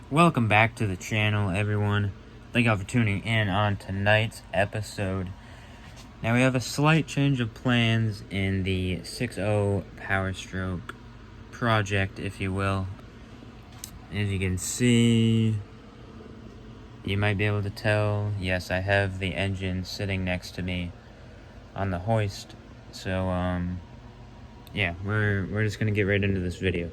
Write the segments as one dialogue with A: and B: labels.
A: Welcome back to the channel, everyone. Thank y'all for tuning in on tonight's episode. Now we have a slight change of plans in the 6.0 Powerstroke project, if you will. As you can see, you might be able to tell, yes, I have the engine sitting next to me on the hoist. So, yeah, we're just gonna get right into this video.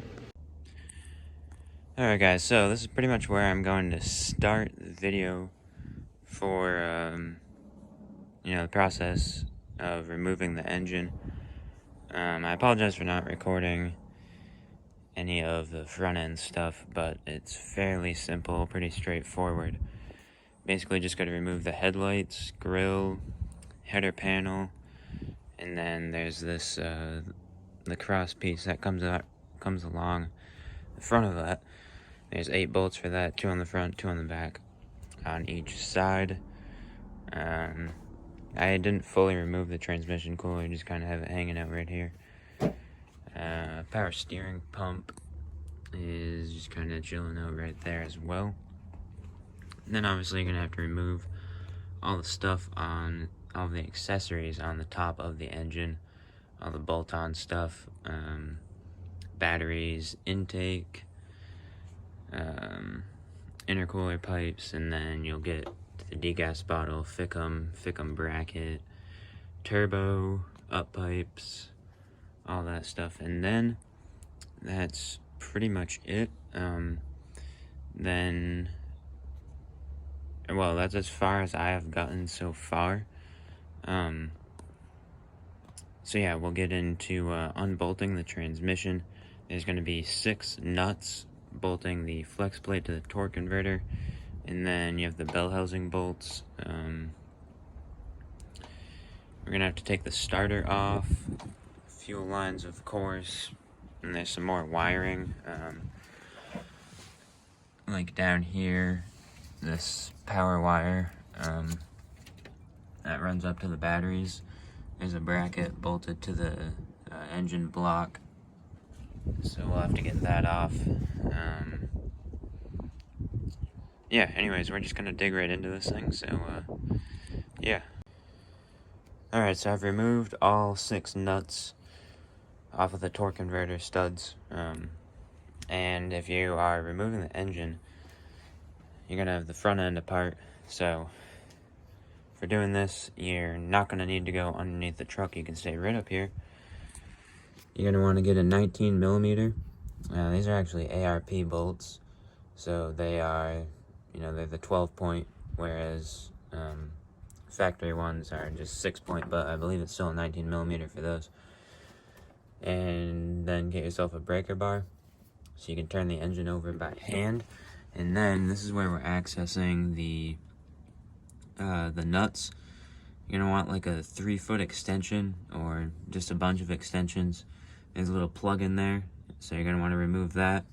A: Alright guys, so this is pretty much where I'm going to start the video for, the process of removing the engine. I apologize for not recording any of the front end stuff, but it's fairly simple, pretty straightforward. Basically just got to remove the headlights, grille, header panel, and then there's this, the cross piece that comes along the front of that. There's 8 bolts for that, 2 on the front, 2 on the back, on each side. I didn't fully remove the transmission cooler, just kind of have it hanging out right here. Power steering pump is just kind of chilling out right there as well. And then obviously you're going to have to remove all the stuff on, all the accessories on the top of the engine, all the bolt-on stuff, batteries, intake, intercooler pipes, and then you'll get the degas bottle, Fickum bracket, turbo, up pipes, all that stuff. And then that's pretty much it. Well, that's as far as I have gotten so far. So yeah, we'll get into unbolting the transmission. There's going to be 6 nuts bolting the flex plate to the torque converter, and then you have the bell housing bolts. We're going to have to take the starter off, fuel lines of course, and there's some more wiring, like down here, this power wire that runs up to the batteries. There's a bracket bolted to the engine block, so we'll have to get that off. Yeah, anyways, we're just gonna dig right into this thing, so yeah. Alright, so I've removed all 6 nuts off of the torque converter studs, and if you are removing the engine, you're gonna have the front end apart. So for doing this, you're not gonna need to go underneath the truck. You can stay right up here. You're gonna want to get a 19 millimeter. These are actually ARP bolts, so they are, they're the 12 point, whereas factory ones are just 6 point, but I believe it's still a 19 millimeter for those. And then get yourself a breaker bar, so you can turn the engine over by hand. And then this is where we're accessing the nuts. You're gonna want like a 3-foot extension, or just a bunch of extensions. There's a little plug in there, so you're gonna want to remove that.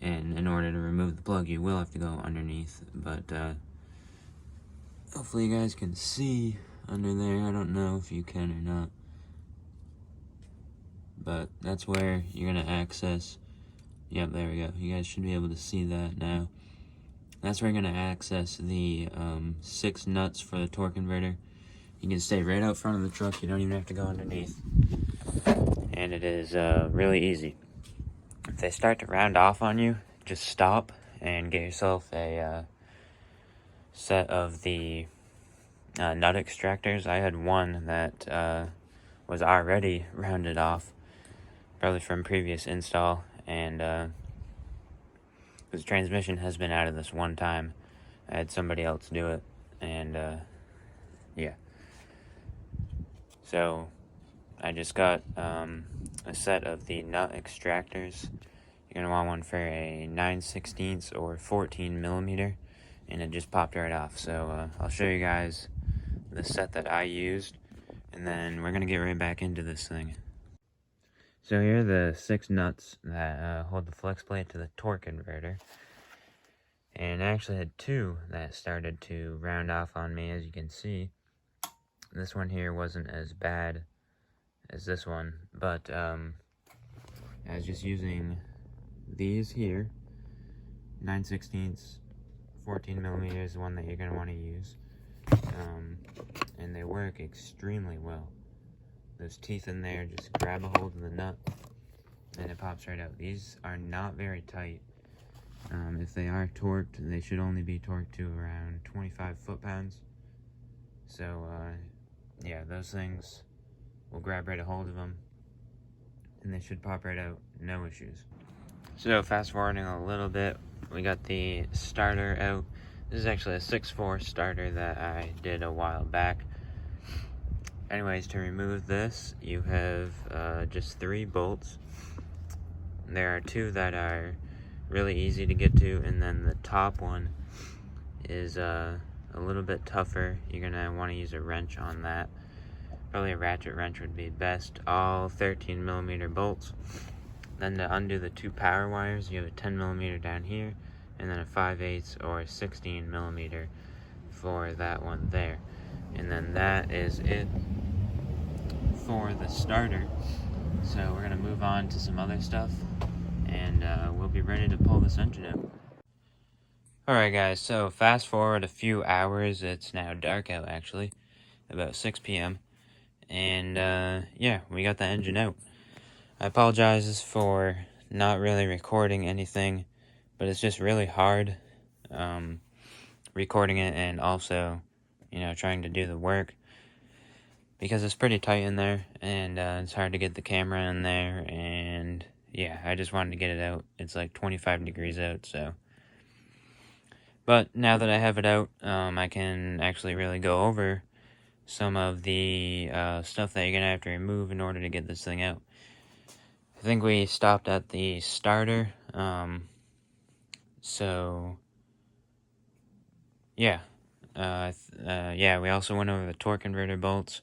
A: And in order to remove the plug, you will have to go underneath, but hopefully you guys can see under there. I don't know if you can or not, but that's where you're gonna access. Yep, there we go. You guys should be able to see that now. That's where you're gonna access the 6 nuts for the torque converter. You can stay right out front of the truck. You don't even have to go underneath. And it is really easy. If they start to round off on you, just stop and get yourself a set of the nut extractors. I had one that was already rounded off, probably from previous install, and the transmission has been out of this one time. I had somebody else do it, and yeah. So I just got a set of the nut extractors. You're gonna want one for a 9/16 or 14 millimeter, and it just popped right off. So I'll show you guys the set that I used, and then we're gonna get right back into this thing. So here are the 6 nuts that hold the flex plate to the torque converter. And I actually had 2 that started to round off on me, as you can see. This one here wasn't as bad as this one, but I was just using these here 9/16, 14 millimeters, the one that you're going to want to use. And they work extremely well. Those teeth in there, just grab a hold of the nut and it pops right out. These are not very tight. If they are torqued, they should only be torqued to around 25 foot-pounds. So, yeah, those things will grab right a hold of them and they should pop right out, no issues. So, fast forwarding a little bit, we got the starter out. This is actually a 6/4 starter that I did a while back. Anyways, to remove this, you have just 3 bolts. There are 2 that are really easy to get to, and then the top one is a little bit tougher. You're gonna want to use a wrench on that. Probably a ratchet wrench would be best. All 13 millimeter bolts. Then to undo the 2 power wires, you have a 10 millimeter down here, and then a 5/8 or 16 millimeter for that one there. And then that is it for the starter. So we're gonna move on to some other stuff, and we'll be ready to pull this engine out. Alright guys, so fast forward a few hours. It's now dark out actually, about 6 p.m. And yeah, we got the engine out. I apologize for not really recording anything, but it's just really hard recording it and also, you know, trying to do the work because it's pretty tight in there, and it's hard to get the camera in there, and yeah, I just wanted to get it out. It's like 25 degrees out, so. But now that I have it out, I can actually really go over some of the stuff that you're going to have to remove in order to get this thing out. I think we stopped at the starter, so yeah, yeah, we also went over the torque converter bolts.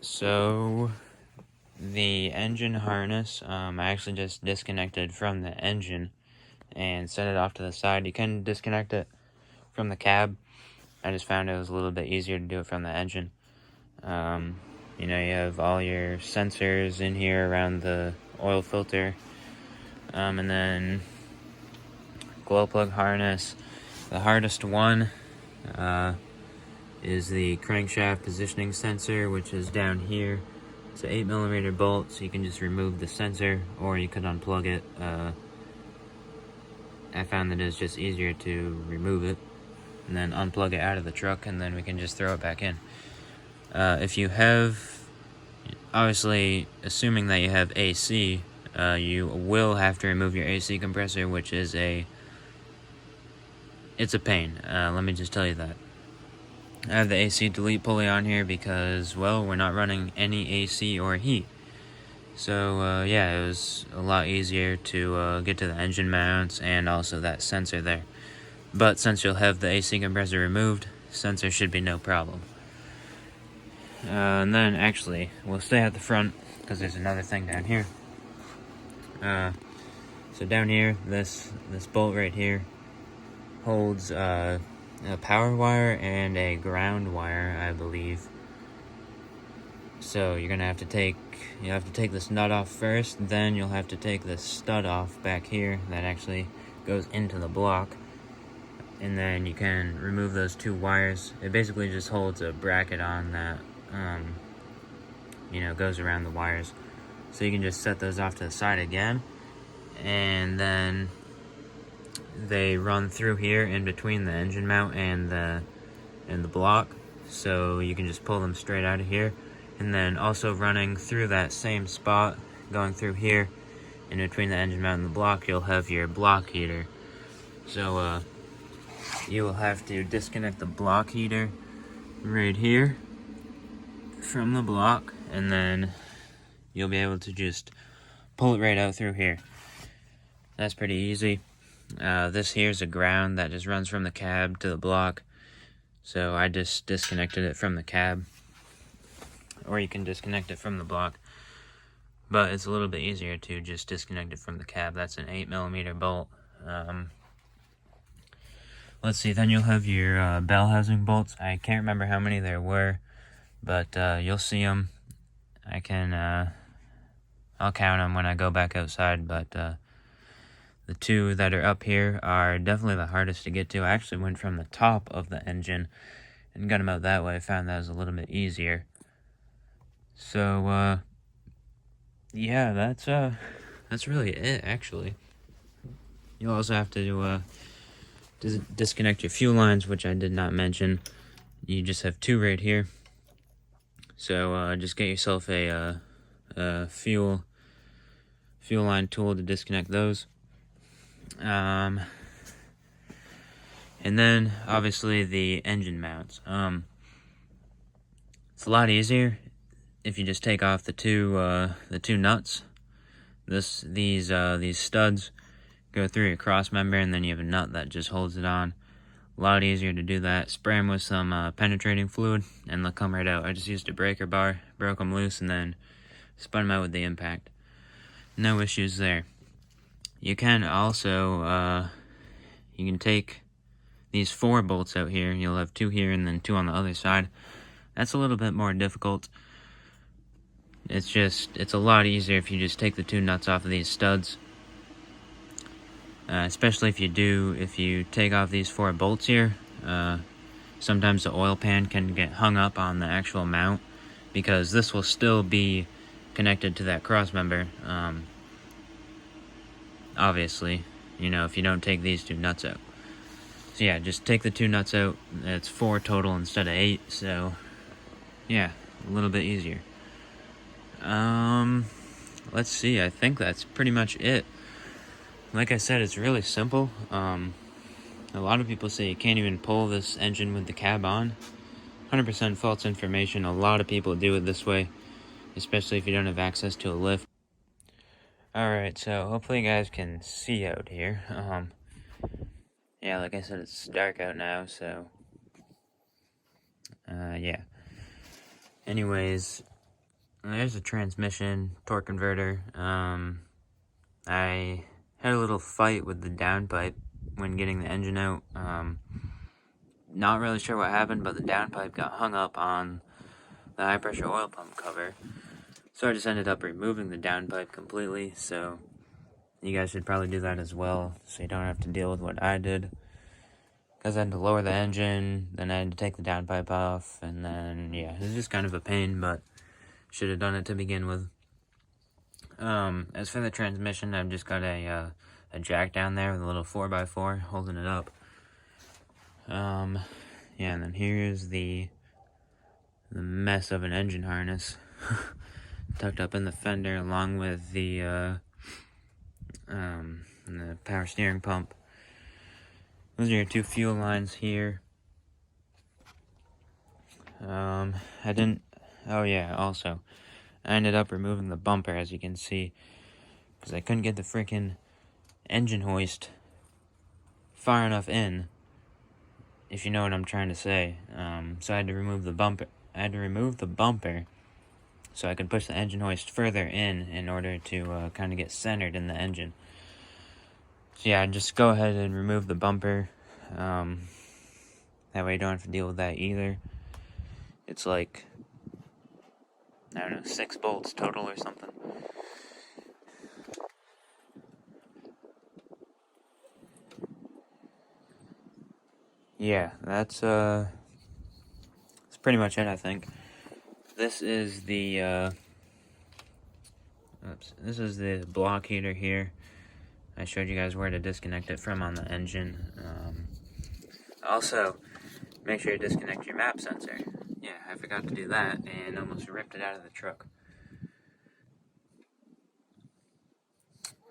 A: So the engine harness, I actually just disconnected from the engine and set it off to the side. You can disconnect it from the cab. I just found it was a little bit easier to do it from the engine. You know, you have all your sensors in here around the oil filter, and then glow plug harness. The hardest one is the crankshaft positioning sensor, which is down here. It's an 8 millimeter bolt, so you can just remove the sensor, or you could unplug it. I found that it's just easier to remove it and then unplug it out of the truck, and then we can just throw it back in. If you have, obviously, assuming that you have AC, you will have to remove your AC compressor, which is it's a pain. Let me just tell you that. I have the AC delete pulley on here because, well, we're not running any AC or heat. So, yeah, it was a lot easier to get to the engine mounts and also that sensor there. But since you'll have the AC compressor removed, sensor should be no problem. And then, actually, we'll stay at the front because there's another thing down here. So down here, this bolt right here holds a power wire and a ground wire, I believe. So you're gonna have to take this nut off first, then you'll have to take the stud off back here that actually goes into the block, and then you can remove those 2 wires. It basically just holds a bracket on that you know, goes around the wires. So you can just set those off to the side again, and then they run through here in between the engine mount and the block, so you can just pull them straight out of here. And then also running through that same spot, going through here in between the engine mount and the block, you'll have your block heater. So you will have to disconnect the block heater right here from the block, and then you'll be able to just pull it right out through here. That's pretty easy. This here's a ground that just runs from the cab to the block, so I just disconnected it from the cab, or you can disconnect it from the block, but it's a little bit easier to just disconnect it from the cab. That's an 8 millimeter bolt. Let's see, then you'll have your bell housing bolts. I can't remember how many there were, but you'll see them. I'll count them when I go back outside, but The two that are up here are definitely the hardest to get to. I actually went from the top of the engine and got them out that way. I found that was a little bit easier. So, yeah, that's really it, actually. You also have to disconnect your fuel lines, which I did not mention. You just have two right here. So, just get yourself a fuel line tool to disconnect those. And then obviously the engine mounts. It's a lot easier if you just take off the two nuts. These studs go through your cross member, and then you have a nut that just holds it on. A lot easier to do that. Spray them with some penetrating fluid, and they'll come right out. I just used a breaker bar, broke them loose, and then spun them out with the impact. No issues there. You can also, you can take these 4 bolts out here. You'll have 2 here and then 2 on the other side. That's a little bit more difficult. It's a lot easier if you just take the 2 nuts off of these studs. Especially if you take off these 4 bolts here. Sometimes the oil pan can get hung up on the actual mount, because this will still be connected to that cross member. Obviously, if you don't take these 2 nuts out. So yeah, just take the 2 nuts out. It's 4 total instead of 8, so yeah, a little bit easier. Let's see, I think that's pretty much it. Like I said, it's really simple. A lot of people say you can't even pull this engine with the cab on. 100% false information. A lot of people do it this way, especially if you don't have access to a lift. Alright, so hopefully you guys can see out here. Yeah, like I said, it's dark out now, so yeah. Anyways, there's a transmission, torque converter. I had a little fight with the downpipe when getting the engine out. Not really sure what happened, but the downpipe got hung up on the high pressure oil pump cover. So I just ended up removing the downpipe completely, so you guys should probably do that as well, so you don't have to deal with what I did. Because I had to lower the engine, then I had to take the downpipe off, and then, yeah, it was just kind of a pain, but should have done it to begin with. As for the transmission, I've just got a jack down there with a little 4x4 holding it up. Yeah, and then here's the mess of an engine harness tucked up in the fender, along with the power steering pump. Those are your 2 fuel lines here. Also, I ended up removing the bumper, as you can see, because I couldn't get the freaking engine hoist far enough in, if you know what I'm trying to say. So I had to remove the bumper. So I could push the engine hoist further in order to kind of get centered in the engine. So yeah, just go ahead and remove the bumper. That way you don't have to deal with that either. It's like, I don't know, 6 bolts total or something. Yeah, that's pretty much it, I think. This is the block heater here. I showed you guys where to disconnect it from on the engine. Also, make sure you disconnect your map sensor. Yeah, I forgot to do that and almost ripped it out of the truck.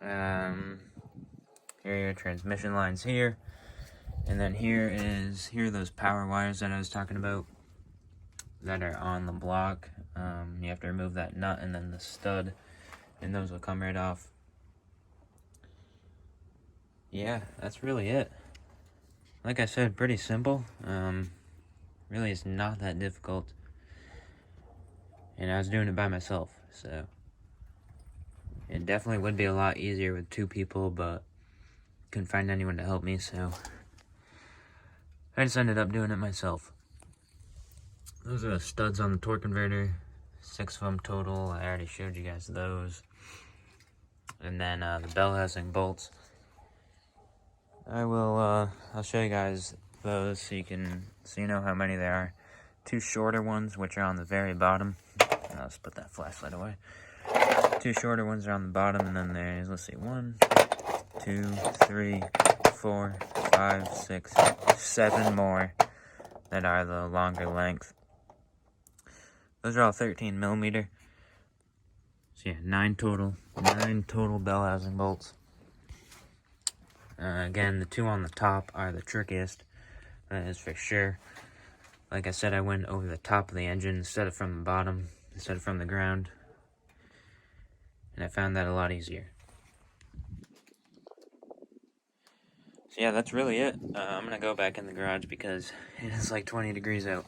A: Here are your transmission lines here. And then here are those power wires that I was talking about that are on the block. You have to remove that nut and then the stud, and those will come right off. Yeah, that's really it. Like I said, pretty simple. Really, it's not that difficult. And I was doing it by myself, so it definitely would be a lot easier with 2 people, but couldn't find anyone to help me, so I just ended up doing it myself. Those are the studs on the torque converter, 6 of them total. I already showed you guys those. And then the bell housing bolts. I'll show you guys those so you know how many there are. 2 shorter ones, which are on the very bottom. Let's put that flashlight away. 2 shorter ones are on the bottom, and then there's, let's see, 1, 2, 3, 4, 5, 6, 7 more that are the longer length. Those are all 13 millimeter. So yeah, 9 total bell housing bolts. Again, the 2 on the top are the trickiest, that is for sure. Like I said, I went over the top of the engine instead of from the bottom, instead of from the ground. And I found that a lot easier. So yeah, that's really it. I'm gonna go back in the garage because it is like 20 degrees out.